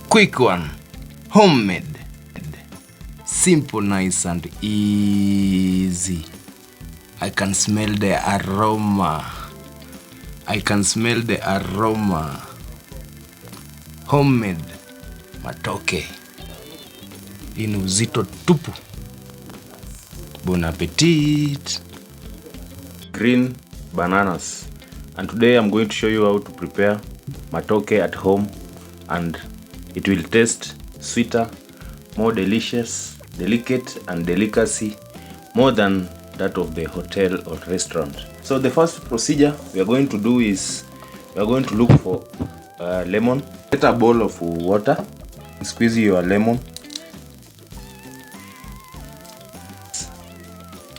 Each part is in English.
Quick one, homemade, simple, nice and easy. I can smell the aroma. Homemade matoke. Ina uzito tupu. Bon appetit. Green bananas. And today I'm going to show you how to prepare matoke at home, and it will taste sweeter, more delicious, delicate and delicacy, more than that of the hotel or restaurant. So the first procedure we are going to do is we are going to look for lemon. Get a bowl of water, squeeze your lemon.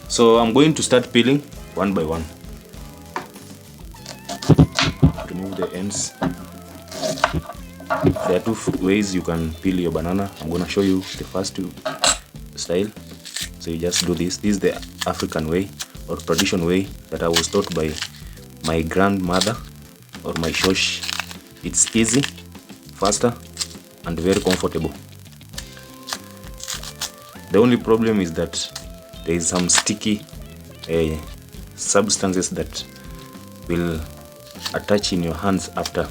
So I'm going to start peeling one by one. Remove the ends. There are two ways you can peel your banana. I'm going to show you the first style. So you just do this. This is the African way or traditional way that I was taught by my grandmother or my shosh. It's easy, faster and very comfortable. The only problem is that there is some sticky substances that will attach in your hands after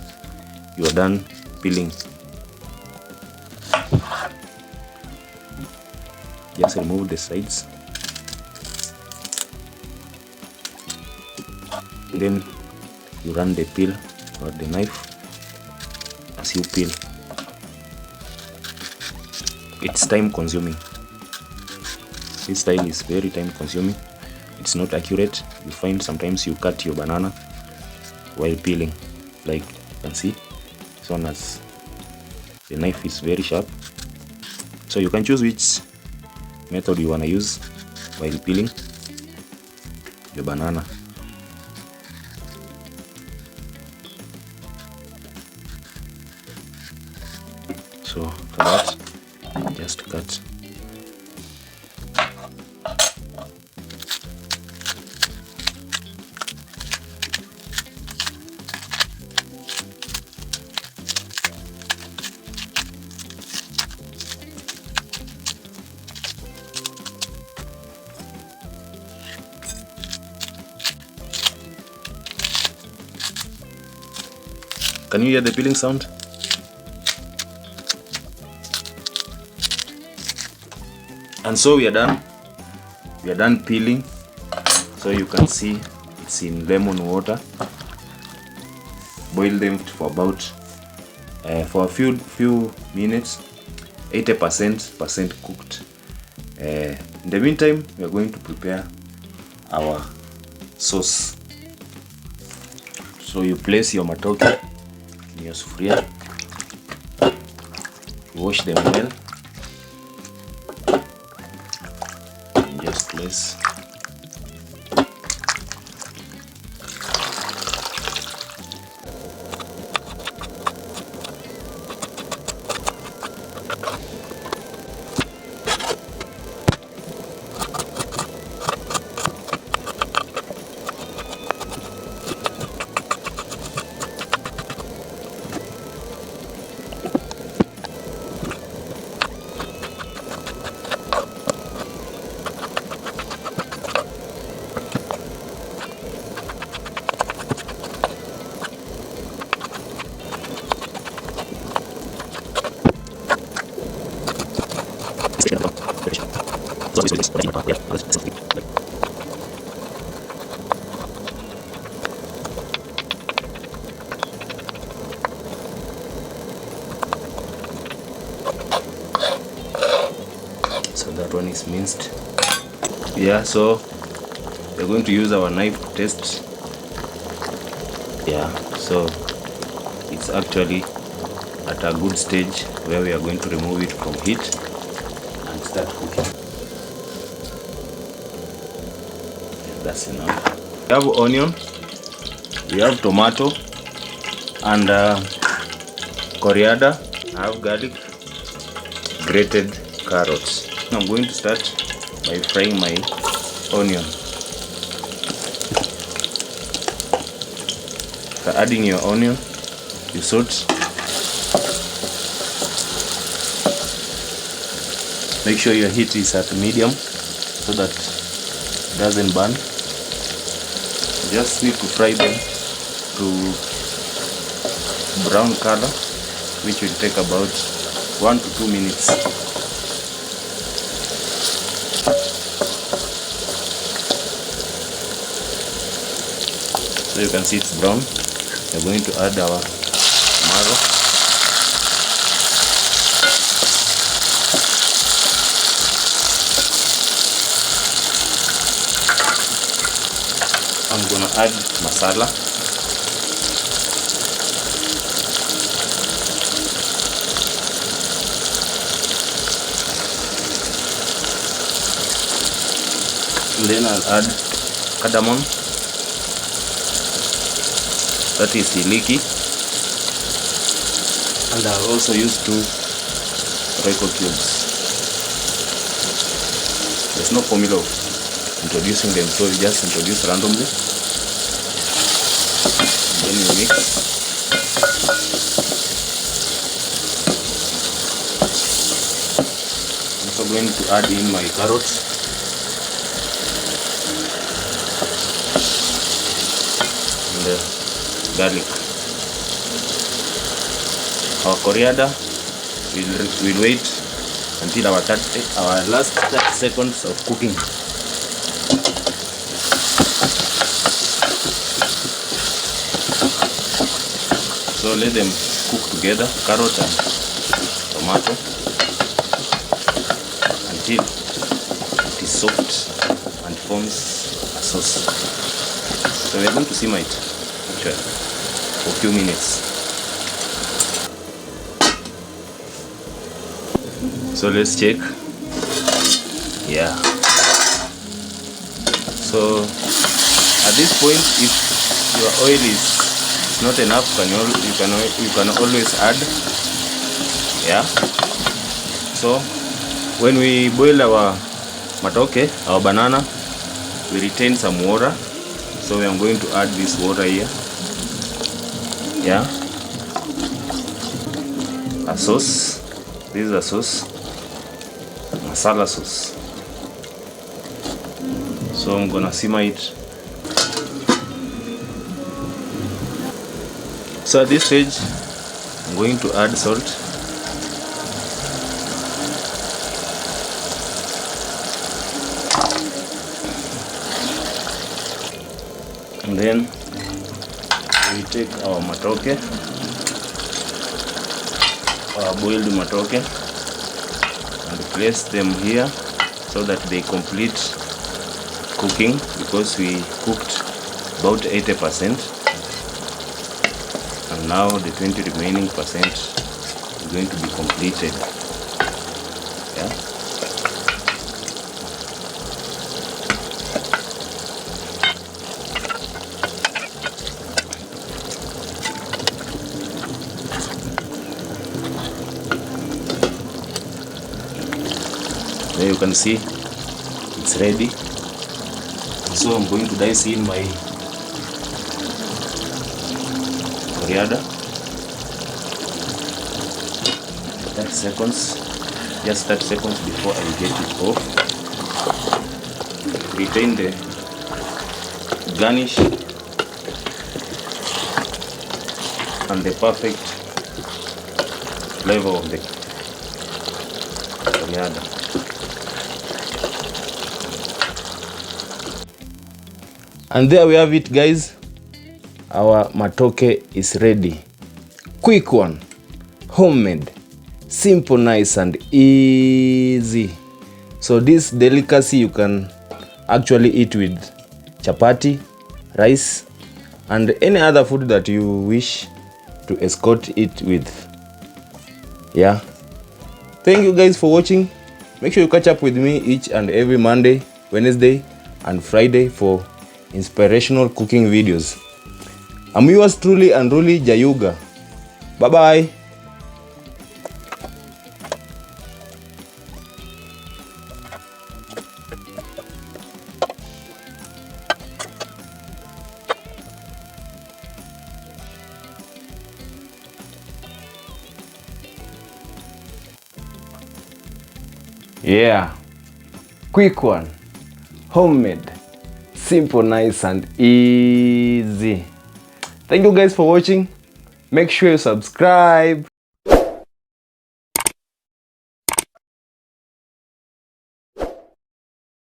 you are done peeling. Just remove the sides, then you run the peel or the knife as you peel. It's time consuming. This style is very time consuming. It's not accurate. You find sometimes you cut your banana while peeling, like you can see this one, as the knife is very sharp. So you can choose which method you want to use while peeling the banana. So for that, just cut. Can you hear the peeling sound? And so we are done. We are done peeling. So you can see it's in lemon water. Boil them for about for a few minutes, 80% cooked. In the meantime, we are going to prepare our sauce. So you place your matoke in your sufuria, wash them well, and just place. So that one is minced. Yeah, so we're going to use our knife to test. Yeah, so it's actually at a good stage where we are going to remove it from heat and start cooking. That's enough. We have onion, we have tomato, and coriander. I have garlic, grated carrots. I'm going to start by frying my onion. After adding your onion, you salt, Make sure your heat is at medium so that it doesn't burn. Just need to fry them to brown color, which will take about 1 to 2 minutes. So you can see it's brown. We're going to add our marrow. I'm gonna add masala. And then I'll add cardamom. That is iliki. And I'll also use 2 Royco cubes. There's no formula of introducing them, so you just introduce randomly. Then you mix. I'm also going to add in my carrots. And the garlic. Our coriander, we'll wait until our last 30 seconds of cooking. So let them cook together, carrot and tomato, until it is soft and forms a sauce. So we're going to simmer it actually for a few minutes. So let's check. Yeah. So at this point, if your oil is not enough, you can always add. Yeah. So when we boil our matoke, our banana, we retain some water. So I'm going to add this water here. Yeah. A sauce. This is a sauce. Masala sauce. So I'm gonna simmer it. So at this stage, I'm going to add salt. And then we take our matoke, our boiled matoke, and place them here so that they complete cooking, because we cooked about 80%. And now the 20 remaining percent is going to be completed. Yeah. There you can see it's ready. So I'm going to dice in my coriander. 30 seconds, just 30 seconds before I get it off. Retain the garnish and the perfect flavor of the coriander. And there we have it, guys. Our matoke is ready. Quick one, homemade, simple, nice and easy. So this delicacy you can actually eat with chapati, rice and any other food that you wish to escort it with. Yeah. Thank you guys for watching. Make sure you catch up with me each and every Monday, Wednesday and Friday for inspirational cooking videos. I'm yours truly and truly, Jayuga. Bye bye. Yeah, quick one, homemade, simple, nice and easy. Thank you guys for watching. Make sure you subscribe.